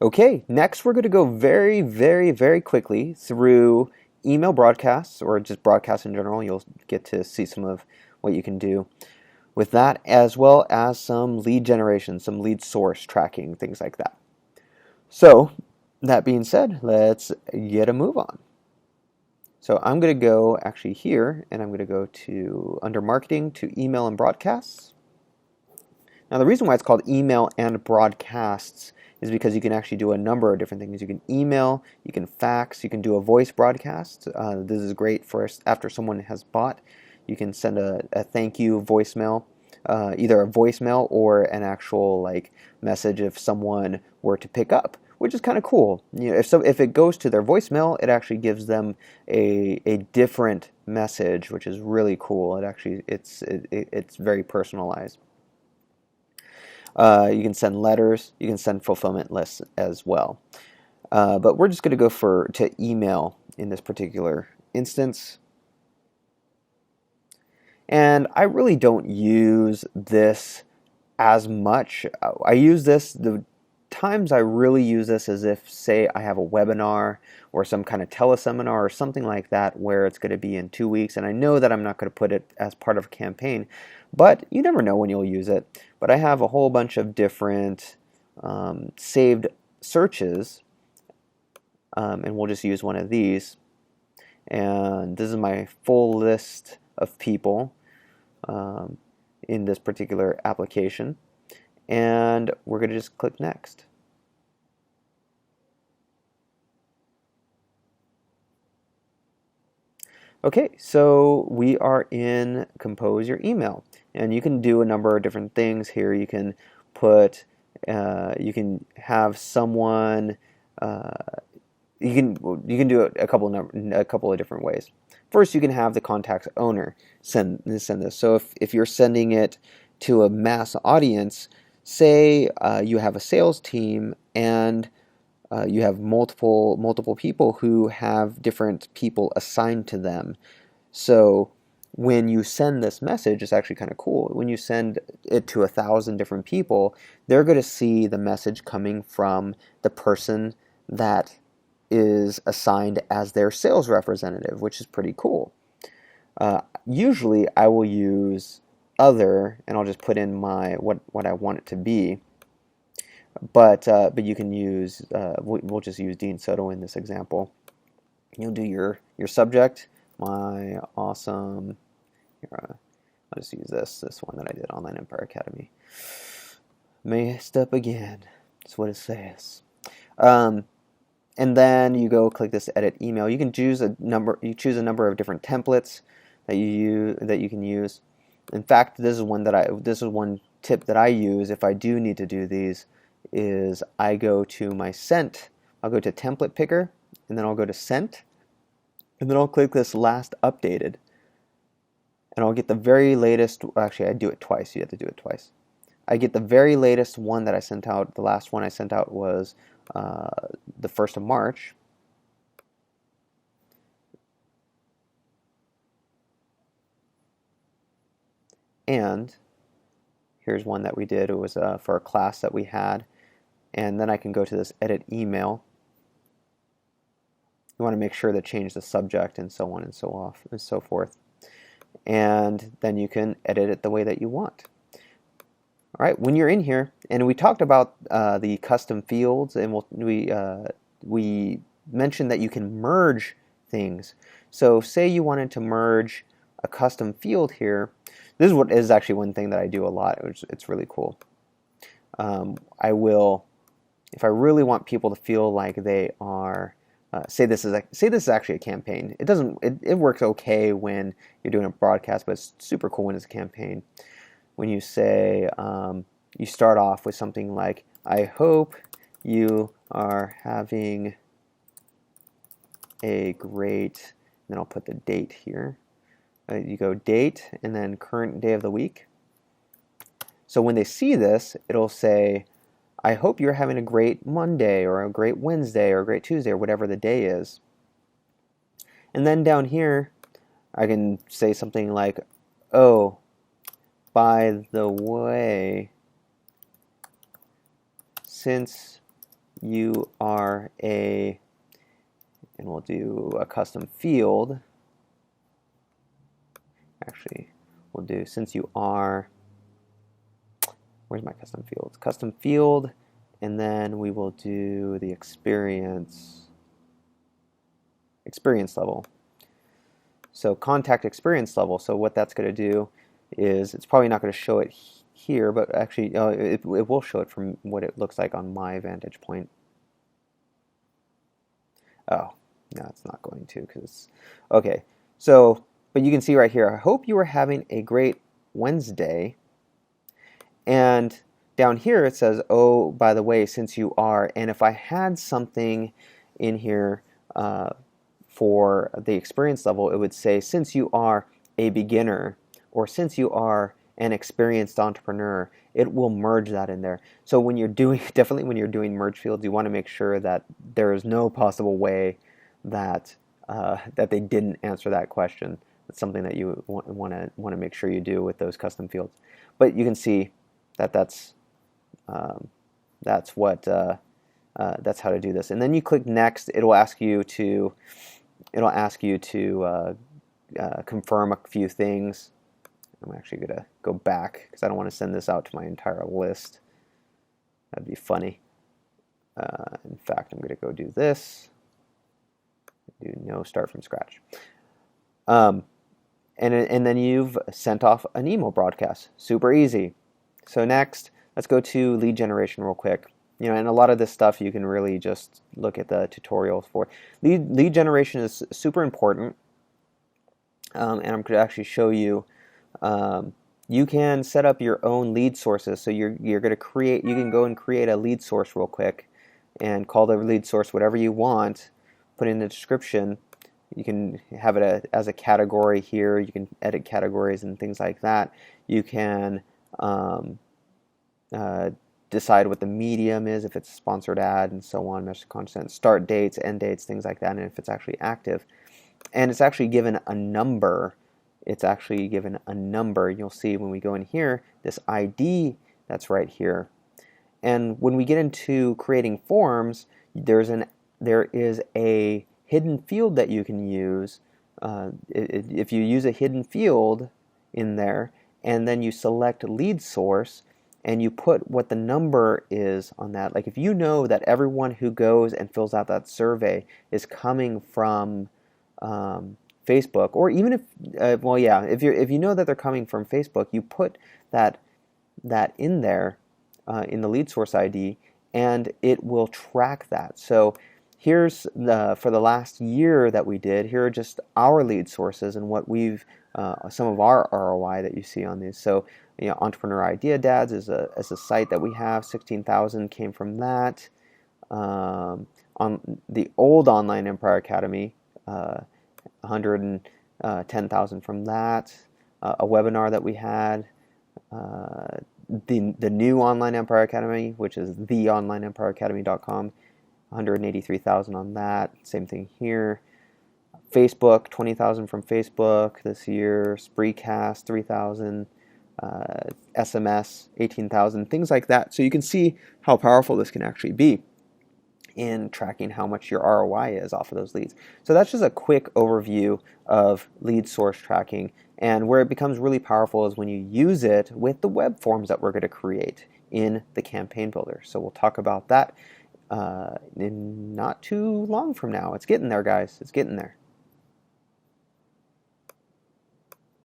Okay, next we're going to go very, very, very quickly through email broadcasts or just broadcasts in general. You'll get to see some of what you can do with that, as well as some lead generation, some lead source tracking, things like that. So, that being said, let's get a move on. So I'm going to go actually here, and I'm going to go to under marketing to email and broadcasts. Now the reason why it's called email and broadcasts is because you can actually do a number of different things. You can email, you can fax, you can do a voice broadcast. This is great for after someone has bought. You can send a thank you voicemail, either a voicemail or an actual like message if someone were to pick up, which is kind of cool. You know, if it goes to their voicemail, it actually gives them a different message, which is really cool. It's very personalized. You can send letters. You can send fulfillment lists as well. But we're just going to go to email in this particular instance. And I really don't use this as much. I use this, the times I really use this is if, say, I have a webinar or some kind of teleseminar or something like that where it's going to be in 2 weeks and I know that I'm not going to put it as part of a campaign, but you never know when you'll use it. But I have a whole bunch of different saved searches, and we'll just use one of these. And this is my full list of people in this particular application. And we're going to just click next. Okay, so we are in Compose Your Email, and you can do a number of different things here. You can put, you can have someone, you can do it a couple of different ways. First, you can have the contact's owner send this. So if you're sending it to a mass audience, say you have a sales team and you have multiple people who have different people assigned to them. So when you send this message, it's actually kind of cool. When you send it to 1,000 different people, they're going to see the message coming from the person that is assigned as their sales representative, which is pretty cool. Usually I will use other, and I'll just put in my what I want it to be. But you can use, we'll just use Dean Soto in this example. You'll do your subject, my awesome, here, I'll just use this one that I did, Online Empire Academy. Messed up again, that's what it says. And then you go click this edit email. You can choose a number of different templates that you can use. In fact, this is one tip that I use if I do need to do these. Is I go to my sent, I'll go to template picker, and then I'll go to sent, and then I'll click this last updated, and I'll get the very latest. Actually, I do it twice. You have to do it twice. I get the very latest one that I sent out. The last one I sent out was the 1st of March. And here's one that we did. It was for a class that we had. And then I can go to this edit email. You want to make sure to change the subject and so on and so forth. And then you can edit it the way that you want. All right, when you're in here, and we talked about the custom fields, and we mentioned that you can merge things. So say you wanted to merge a custom field here. This is actually one thing that I do a lot, which it's really cool. I will, if I really want people to feel like they are, say this is actually a campaign. It works okay when you're doing a broadcast, but it's super cool when it's a campaign. When you say, you start off with something like, I hope you are having a great, and then I'll put the date here. You go date and then current day of the week. So when they see this, it'll say, I hope you're having a great Monday or a great Wednesday or a great Tuesday or whatever the day is. And then down here, I can say something like, oh, by the way, since you are and we'll do a custom field. Actually, we'll do since you are, where's my custom fields? Custom field, and then we will do the experience level. So contact experience level. So what that's going to do is, it's probably not going to show it here, but actually it will show it from what it looks like on my vantage point. Oh, no, it's not going to, because okay. So, but you can see right here, I hope you are having a great Wednesday. And down here it says, oh, by the way, since you are, and if I had something in here for the experience level, it would say, since you are a beginner, or since you are an experienced entrepreneur, it will merge that in there. So when you're doing, definitely when you're doing merge fields, you want to make sure that there is no possible way that that they didn't answer that question. It's something that you want to make sure you do with those custom fields. But you can see that that's what that's how to do this. And then you click next. It'll ask you to confirm a few things. I'm actually going to go back because I don't want to send this out to my entire list. That'd be funny. In fact, I'm going to go do this. Do no start from scratch. And then you've sent off an email broadcast. Super easy. So next, let's go to lead generation real quick. And a lot of this stuff you can really just look at the tutorials for. Lead generation is super important. And I'm going to actually show you. You can set up your own lead sources. So you're going to create. You can go and create a lead source real quick, and call the lead source whatever you want. Put in the description. You can have it as a category here. You can edit categories and things like that. You can decide what the medium is, if it's a sponsored ad, and so on, message content, start dates, end dates, things like that, and if it's actually active. And it's actually given a number. It's actually given a number. You'll see when we go in here, this ID that's right here. And when we get into creating forms, there is a hidden field that you can use. If you use a hidden field in there, and then you select lead source, and you put what the number is on that. Like if you know that everyone who goes and fills out that survey is coming from Facebook, or even if, if you know that they're coming from Facebook, you put that in there in the lead source ID, and it will track that. So here's for the last year that we did. Here are just our lead sources and what we've some of our ROI that you see on these. So Entrepreneur Idea Dads is a site that we have. 16,000 came from that. On the old Online Empire Academy, 110,000 from that. A webinar that we had. The new Online Empire Academy, which is theonlineempireacademy.com, 183,000 on that. Same thing here. Facebook, 20,000 from Facebook this year. Spreecast, 3,000. SMS, 18,000. Things like that. So you can see how powerful this can actually be in tracking how much your ROI is off of those leads. So that's just a quick overview of lead source tracking. And where it becomes really powerful is when you use it with the web forms that we're going to create in the campaign builder. So we'll talk about that in not too long from now. It's getting there, guys. It's getting there.